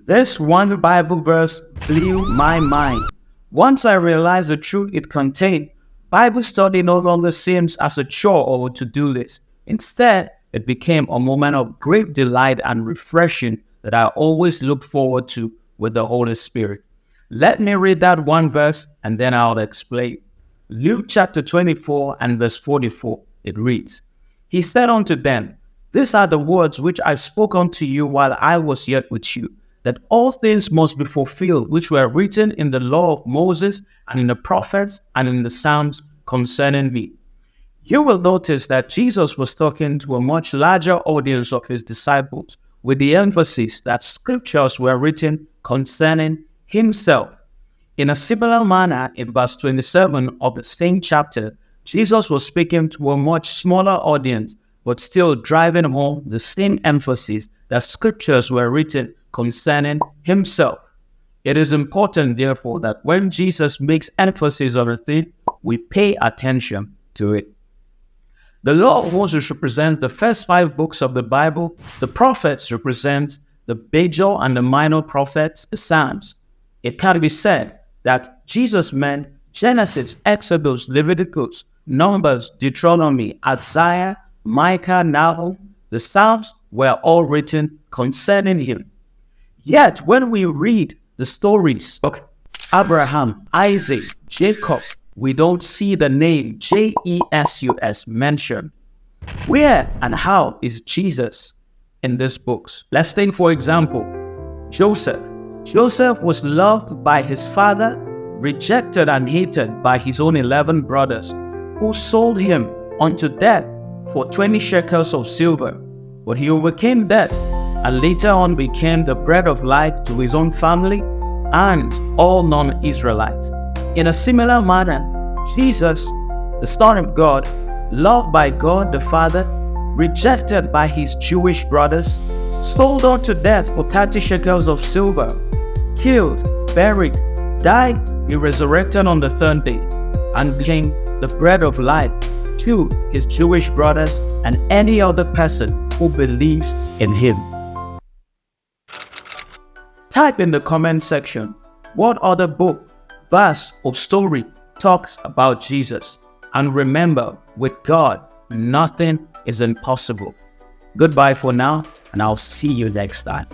This one Bible verse blew my mind. Once I realized the truth it contained, Bible study no longer seems as a chore or a to-do list. Instead, it became a moment of great delight and refreshing that I always look forward to with the Holy Spirit. Let me read that one verse and then I'll explain. Luke chapter 24 and verse 44, it reads, He said unto them, These are the words which I spoke unto you while I was yet with you, that all things must be fulfilled which were written in the law of Moses and in the prophets and in the Psalms concerning me. You will notice that Jesus was talking to a much larger audience of his disciples with the emphasis that scriptures were written concerning himself. In a similar manner, in verse 27 of the same chapter, Jesus was speaking to a much smaller audience, but still driving home the same emphasis that scriptures were written concerning himself. It is important, therefore, that when Jesus makes emphasis on a thing, we pay attention to it. The law of Moses represents the first 5 books of the Bible. The prophets represent the major and the minor prophets, the Psalms. It can be said that Jesus meant Genesis, Exodus, Leviticus, Numbers, Deuteronomy, Isaiah, Micah, Nahum. The Psalms were all written concerning him. Yet when we read the stories of Abraham, Isaac, Jacob, we don't see the name Jesus mentioned. Where and how is Jesus in these books? Let's take, for example, Joseph. Joseph was loved by his father, rejected and hated by his own 11 brothers, who sold him unto death for 20 shekels of silver. But he overcame death and later on became the bread of life to his own family and all non-Israelites. In a similar manner, Jesus, the Son of God, loved by God the Father, rejected by his Jewish brothers, sold unto death for 30 shekels of silver, killed, buried, died, he resurrected on the 3rd day, and became the bread of life to his Jewish brothers and any other person who believes in him. Type in the comment section what other book, verse, or story talks about Jesus. And remember, with God, nothing is impossible. Goodbye for now, and I'll see you next time.